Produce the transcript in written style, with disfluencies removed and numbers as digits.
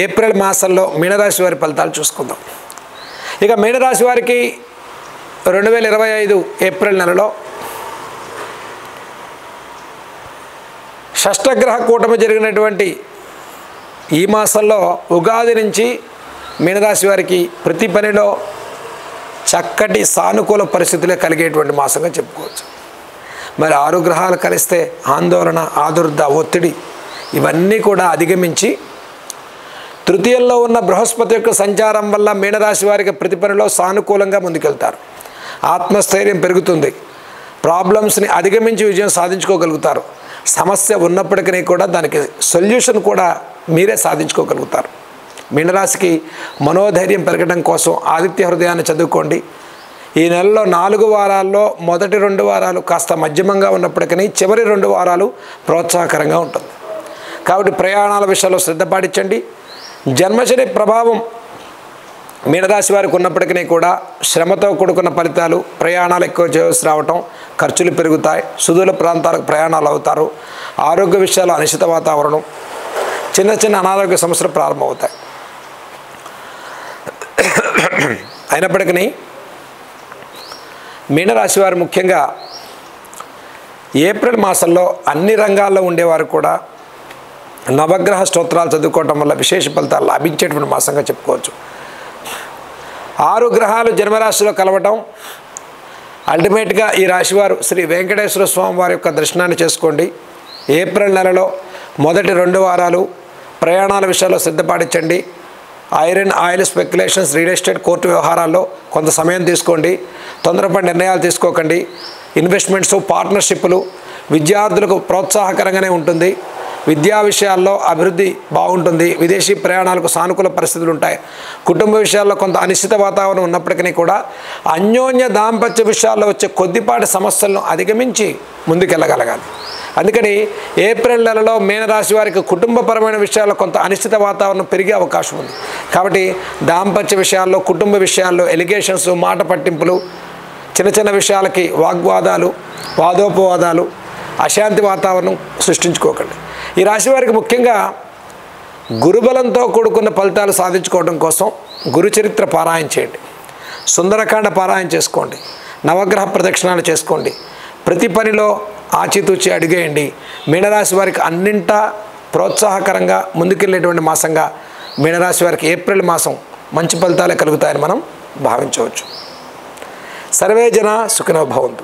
April మాసంలో మీనరాశి వారి ఫలితాలు చూసుకుందాం. ఇక మీనరాశి వారికి 2025 ఏప్రిల్ నెలలో షష్టగ్రహ కూటమి జరిగినటువంటి ఈ మాసంలో ఉగాది నుంచి మీనరాశి వారికి ప్రతి పనిలో చక్కటి సానుకూల పరిస్థితులే కలిగేటువంటి మాసంగా చెప్పుకోవచ్చు. మరి 6 గ్రహాలు కలిస్తే ఆందోళన, ఆదుర్ద, ఒత్తిడి ఇవన్నీ కూడా అధిగమించి తృతీయంలో ఉన్న బృహస్పతి యొక్క సంచారం వల్ల మీనరాశి వారికి ప్రతి పనిలో సానుకూలంగా ముందుకెళ్తారు. ఆత్మస్థైర్యం పెరుగుతుంది. ప్రాబ్లమ్స్ని అధిగమించి విజయం సాధించుకోగలుగుతారు. సమస్య ఉన్నప్పటికీ కూడా దానికి సొల్యూషన్ కూడా మీరే సాధించుకోగలుగుతారు. మీనరాశికి మనోధైర్యం పెరగడం కోసం ఆదిత్య హృదయాన్ని చదువుకోండి. ఈ నెలలో 4 వారాల్లో మొదటి 2 వారాలు కాస్త మధ్యమంగా ఉన్నప్పటికీ చివరి 2 వారాలు ప్రోత్సాహకరంగా ఉంటుంది. కాబట్టి ప్రయాణాల విషయంలో శ్రద్ధ పాటించండి. జన్మశని ప్రభావం మీనరాశి వారికి ఉన్నప్పటికీ కూడా శ్రమతో కూడుకున్న ఫలితాలు, ప్రయాణాలు ఎక్కువ చేయాల్సి రావటం, ఖర్చులు పెరుగుతాయి, సుదూర ప్రాంతాలకు ప్రయాణాలు అవుతారు, ఆరోగ్య విషయాలు అనిశ్చిత వాతావరణం, చిన్న చిన్న అనారోగ్య సమస్యలు ప్రారంభమవుతాయి. అయినప్పటికీ మీనరాశి వారు ముఖ్యంగా ఏప్రిల్ మాసంలో అన్ని రంగాల్లో ఉండేవారు కూడా నవగ్రహ స్తోత్రాలు చదువుకోవటం వల్ల విశేష ఫలితాలు లభించేటువంటి మాసంగా చెప్పుకోవచ్చు. 6 గ్రహాలు జన్మరాశిలో కలవటం, అల్టిమేట్గా ఈ రాశివారు శ్రీ వెంకటేశ్వర స్వామి వారి యొక్క దర్శనాన్ని చేసుకోండి. ఏప్రిల్ నెలలో మొదటి 2 వారాలు ప్రయాణాల విషయాల్లో శ్రద్ధ పాటించండి. Iron, oil speculations, real estate, court వ్యవహారాల్లో కొంత సమయం తీసుకోండి. తొందరపడి నిర్ణయాలు తీసుకోకండి. ఇన్వెస్ట్మెంట్స్, పార్ట్నర్షిప్లు విద్యార్థులకు ప్రోత్సాహకరంగానే ఉంటుంది. విద్యా విషయాల్లో అభివృద్ధి బాగుంటుంది. విదేశీ ప్రయాణాలకు సానుకూల పరిస్థితులు ఉంటాయి. కుటుంబ విషయాల్లో కొంత అనిశ్చిత వాతావరణం ఉన్నప్పటికీ కూడా అన్యోన్య దాంపత్య విషయాల్లో వచ్చే కొద్దిపాటి సమస్యలను అధిగమించి ముందుకెళ్ళగలగాలి. అందుకని ఏప్రిల్ నెలలో మీనరాశి వారికి కుటుంబపరమైన విషయాల్లో కొంత అనిశ్చిత వాతావరణం పెరిగే అవకాశం ఉంది. కాబట్టి దాంపత్య విషయాల్లో, కుటుంబ విషయాల్లో ఎలిగేషన్స్, మాట పట్టింపులు, చిన్న చిన్న విషయాలకి వాగ్వాదాలు, వాదోపవాదాలు, అశాంతి వాతావరణం సృష్టించుకోకండి. ఈ రాశి వారికి ముఖ్యంగా గురుబలంతో కూడుకున్న ఫలితాలు సాధించుకోవడం కోసం గురుచరిత్ర పారాయణ చేయండి. సుందరకాండ పారాయణ చేసుకోండి. నవగ్రహ ప్రదక్షిణాలు చేసుకోండి. ప్రతి పనిలో ఆచితూచి అడిగేయండి. మీనరాశి వారికి అన్నింటా ప్రోత్సాహకరంగా ముందుకెళ్ళేటువంటి మాసంగా మీనరాశి వారికి ఏప్రిల్ మాసం మంచి ఫలితాలే కలుగుతాయని మనం భావించవచ్చు. సర్వే జన సుఖినో భవంతు.